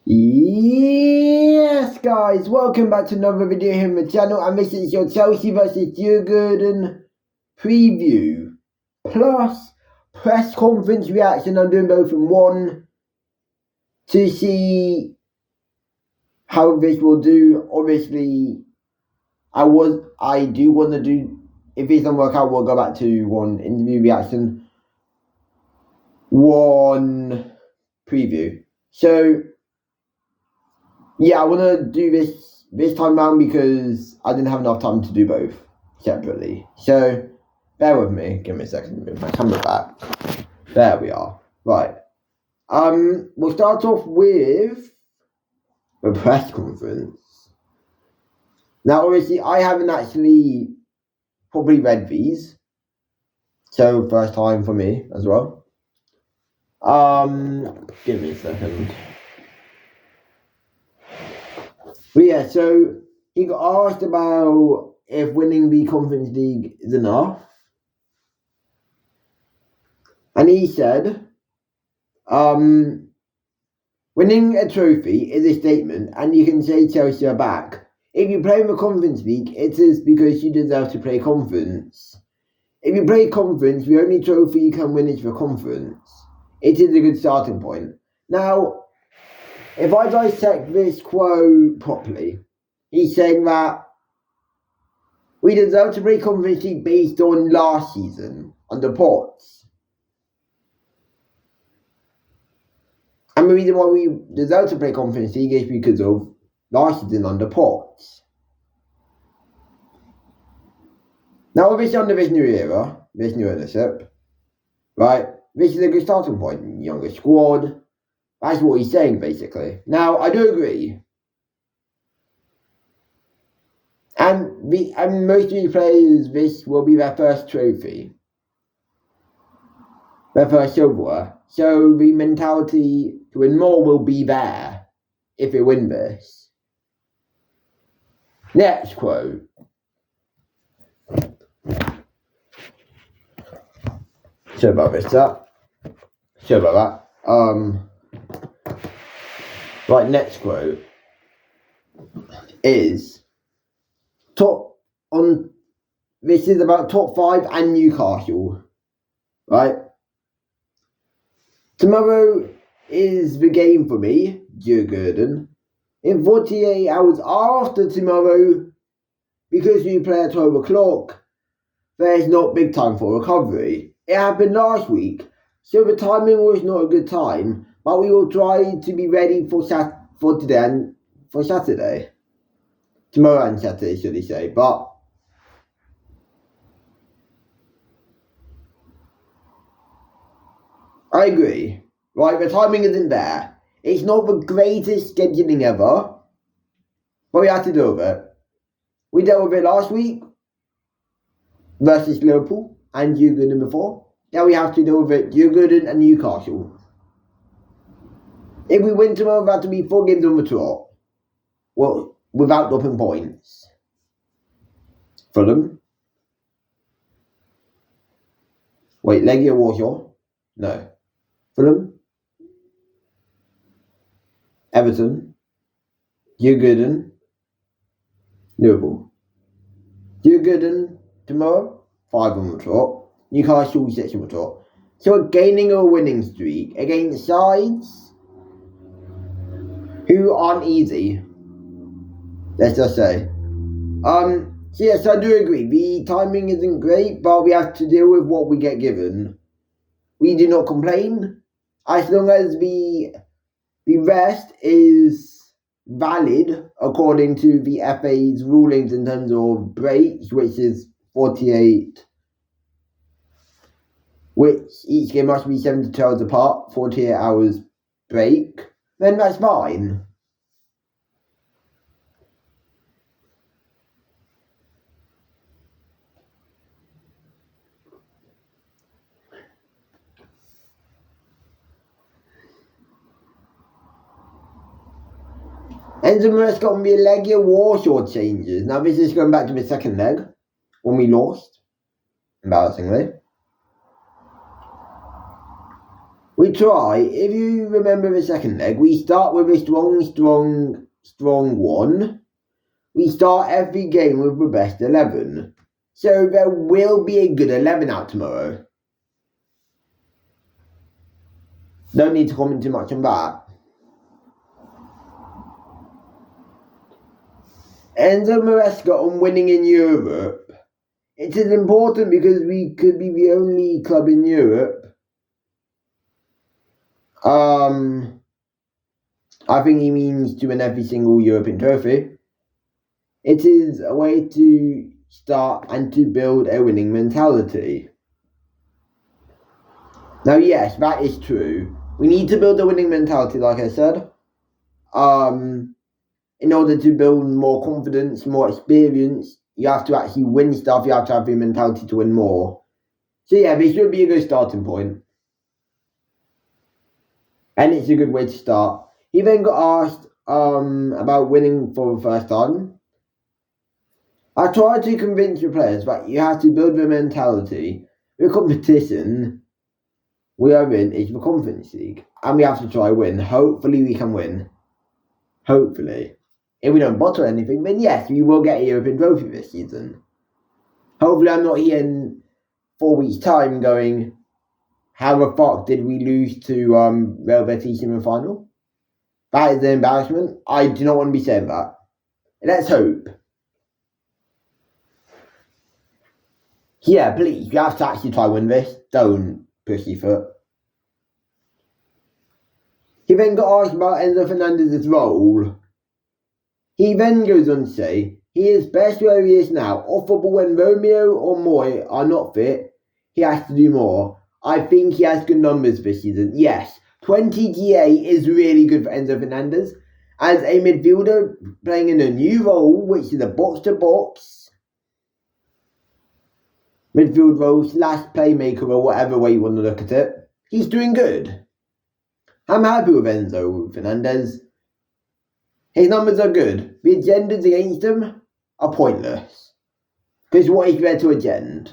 Yes, guys, welcome back to another video here on the channel, and this is your Chelsea vs Djurgården preview plus press conference reaction. I'm doing both in one to see how this will do. Obviously, I do want to do, if this doesn't work out, we'll go back to one interview reaction, one preview. So yeah, I want to do this time round because I didn't have enough time to do both separately. So bear with me. Give me a second to move my camera back. There we are. Right. We'll start off with the press conference. Now, obviously, I haven't actually probably read these, so first time for me as well. Give me a second. But yeah, so he got asked about if winning the Conference League is enough. And he said, winning a trophy is a statement, and you can say Chelsea are back. If you play in the Conference League, it is because you deserve to play conference. If you play conference, the only trophy you can win is the conference. It is a good starting point. Now, if I dissect this quote properly, he's saying that we deserve to play Conference League based on last season, under Potts. And the reason why we deserve to play Conference League is because of last season under Potts. Now, obviously, under this new era, this new ownership, right, this is a good starting point. Younger squad. That's what he's saying, basically. Now, I do agree. And most of these players, this will be their first trophy. Their first silverware. So the mentality to win more will be there if we win this. Next quote. Sorry about this, Sorry about that. Right, next quote is this is about top 5 and Newcastle. Right? Tomorrow is the game for me, Djurgården. In 48 hours after tomorrow, because we play at 12 o'clock, there's not big time for recovery. It happened last week, so the timing was not a good time, but we will try to be ready for today and for Saturday. Tomorrow and Saturday, should he say, but I agree. Right, the timing isn't there. It's not the greatest scheduling ever, but we have to deal with it. We dealt with it last week versus Liverpool and Djurgården before. Now we have to deal with it, Djurgården and Newcastle. If we win tomorrow, we have to be 4 games on the trot. Well, without dropping points. Fulham. Wait, Legia Warsaw? No. Fulham. Everton. Djurgården. Liverpool. Djurgården tomorrow, 5 on the trot. Newcastle 6 on the trot. So we're gaining a winning streak against sides who aren't easy. Let's just say. So yes, I do agree. The timing isn't great, but we have to deal with what we get given. We do not complain as long as the rest is valid according to the FA's rulings in terms of breaks, which is 48, which each game must be 72 hours apart, 48 hours break, then that's fine. Enzo Maresca on the Legia Warsaw changes. Now this is going back to the second leg when we lost, embarrassingly. We try, if you remember the second leg, we start with a strong one. We start every game with the best 11. So there will be a good 11 out tomorrow. Don't need to comment too much on that. Enzo Maresca on winning in Europe. It is important because we could be the only club in Europe. I think he means to win every single European trophy. It is a way to start and to build a winning mentality. Now, yes, that is true. We need to build a winning mentality, like I said. In order to build more confidence, more experience, you have to actually win stuff. You have to have the mentality to win more. So yeah, this should be a good starting point. And it's a good way to start. He then got asked about winning for the first time. I tried to convince the players that you have to build the mentality. The competition we are in is the Conference League. And we have to try win. Hopefully we can win. Hopefully. If we don't bottle anything, then yes, we will get a European trophy this season. Hopefully I'm not here in 4 weeks' time going, how the fuck did we lose to Real Betis in the final? That is an embarrassment. I do not want to be saying that. Let's hope. Yeah, please, you have to actually try win this. Don't pussyfoot. He then got asked about Enzo Fernandez's role. He then goes on to say, he is best where he is now. Off the ball when Romeo or Moy are not fit, he has to do more. I think he has good numbers this season. Yes, 20 GA is really good for Enzo Fernandez. As a midfielder playing in a new role, which is a box-to-box midfield role / playmaker or whatever way you want to look at it, he's doing good. I'm happy with Enzo Fernandez. His numbers are good. The agendas against him are pointless. Because what is there to agenda?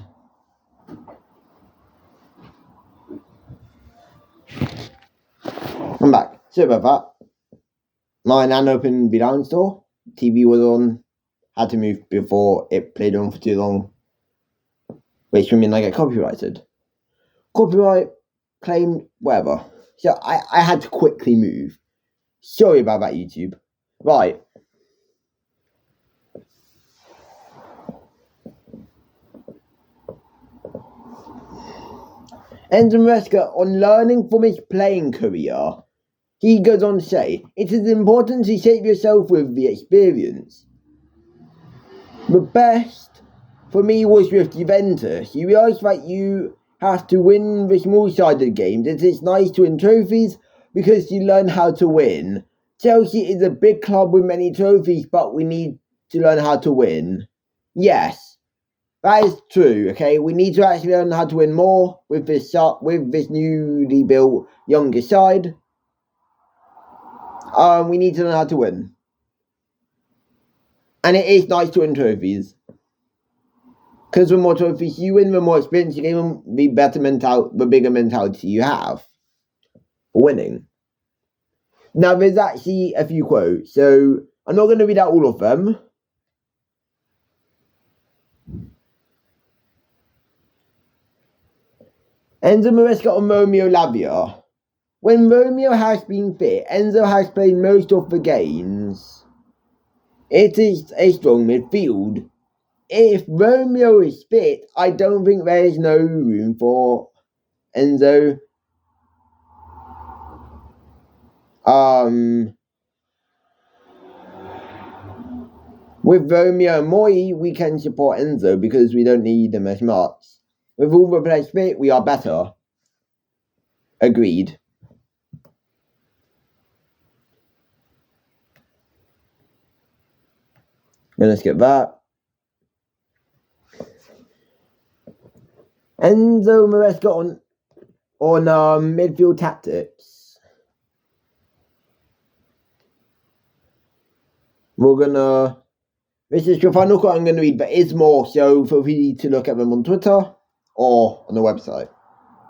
I'm back. Sorry about that. My nan opened the down store. TV was on. Had to move before it played on for too long. Which would mean I get copyrighted. Copyright claimed, whatever. So I had to quickly move. Sorry about that, YouTube. Right. Enzo Maresca on learning from his playing career. He goes on to say, it is important to shape yourself with the experience. The best for me was with Juventus. You realise that you have to win the small-sided games. It is nice to win trophies because you learn how to win. Chelsea is a big club with many trophies, but we need to learn how to win. Yes, that is true, okay? We need to actually learn how to win more with this newly built younger side. We need to learn how to win. And it is nice to win trophies. Because the more trophies you win, the more experience you gain, the bigger mentality you have for winning. Now, there's actually a few quotes, so I'm not going to read out all of them. Enzo Maresca on Romeo Lavia. When Romeo has been fit, Enzo has played most of the games. It is a strong midfield. If Romeo is fit, I don't think there is no room for Enzo. With Romeo and Moy, we can support Enzo because we don't need them as much. With all the players fit, we are better. Agreed. Let's get that. Enzo Maresca on midfield tactics. This is the final quote I'm going to read, but it's more, so feel free to look at them on Twitter or on the website.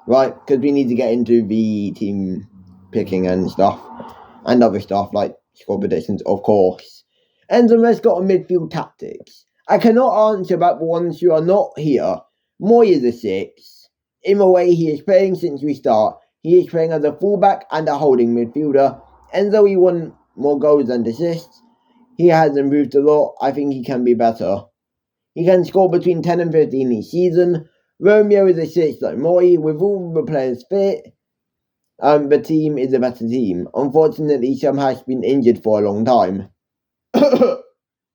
right? Because we need to get into the team picking and stuff, and other stuff like score predictions, of course. Enzo has got a midfield tactics. I cannot answer about the ones who are not here. Moy is a 6. In the way he is playing since we start, he is playing as a fullback and a holding midfielder. Enzo, he won more goals than assists. He has improved a lot. I think he can be better. He can score between 10 and 15 each season. Romeo is a 6 like Moy. With all the players fit, the team is a better team. Unfortunately, Sam has been injured for a long time.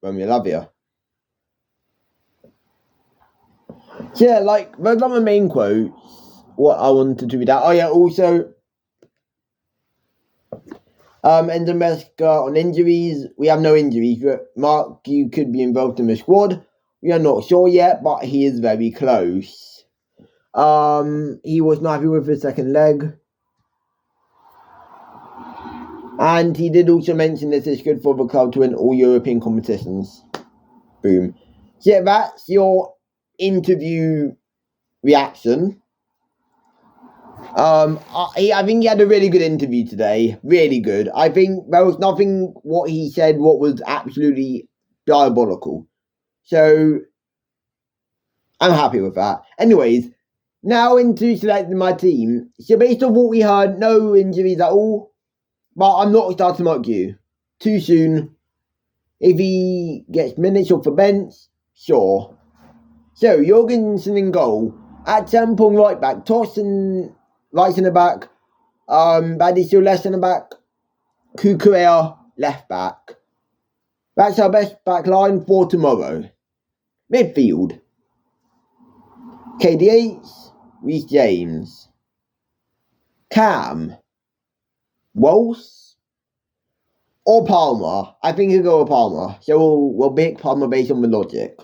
Romeo, love you. So yeah, like, those are my main quotes. What I wanted to read out. Oh yeah, also, Enzo Maresca on injuries. We have no injuries, but Mark, you could be involved in the squad. We are not sure yet, but he is very close. He was not happy with his second leg. And he did also mention this is good for the club to win all European competitions. Boom. So yeah, that's your interview reaction. I think he had a really good interview today. Really good. I think there was nothing what he said what was absolutely diabolical. So I'm happy with that. Anyways, now into selecting my team. So based on what we heard, no injuries at all. But I'm not starting Mark Yu. Too soon. If he gets minutes off the bench, sure. So, Jorgensen in goal. At Tampon right back. Torsten right in the back. Badisil left in the back. Kukurea left back. That's our best back line for tomorrow. Midfield. KDH. Reece James. Cam. Walsh or Palmer. I think he'll go with Palmer. So we'll pick Palmer based on the logic.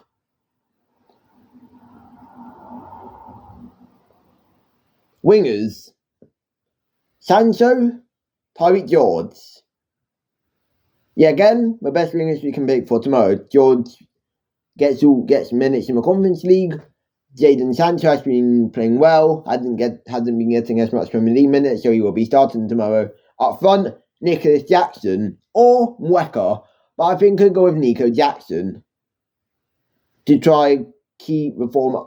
Wingers. Sancho, Tyreek George. Yeah, again, the best wingers we can pick for tomorrow. George gets minutes in the Conference League. Jadon Sancho has been playing well. Hasn't been getting as much Premier League minutes, so he will be starting tomorrow. Up front, Nicholas Jackson or Mweka, but I think I'll go with Nico Jackson to try keep the form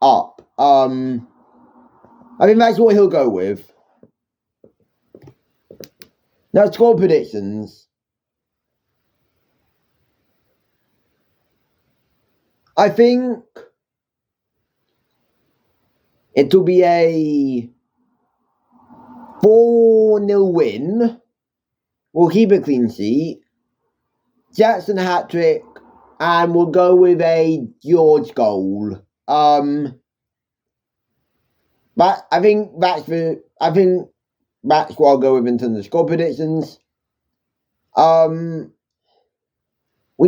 up. I think that's what he'll go with. Now, score predictions. I think it will be a 4-0 win. We'll keep a clean sheet. Jackson hat-trick. And we'll go with a George goal. But I think that's what I'll go with in terms of score predictions. We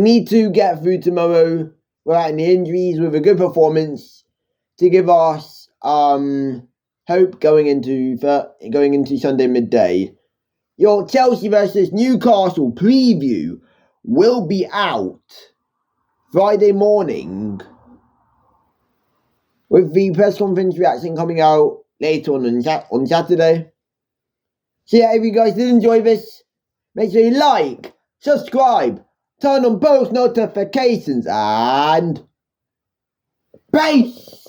need to get through tomorrow without any injuries, with a good performance to give us hope going into Sunday midday. Your Chelsea versus Newcastle preview will be out Friday morning, with the press conference reaction coming out later on Saturday. So yeah, if you guys did enjoy this, make sure you like, subscribe, turn on post notifications, and peace!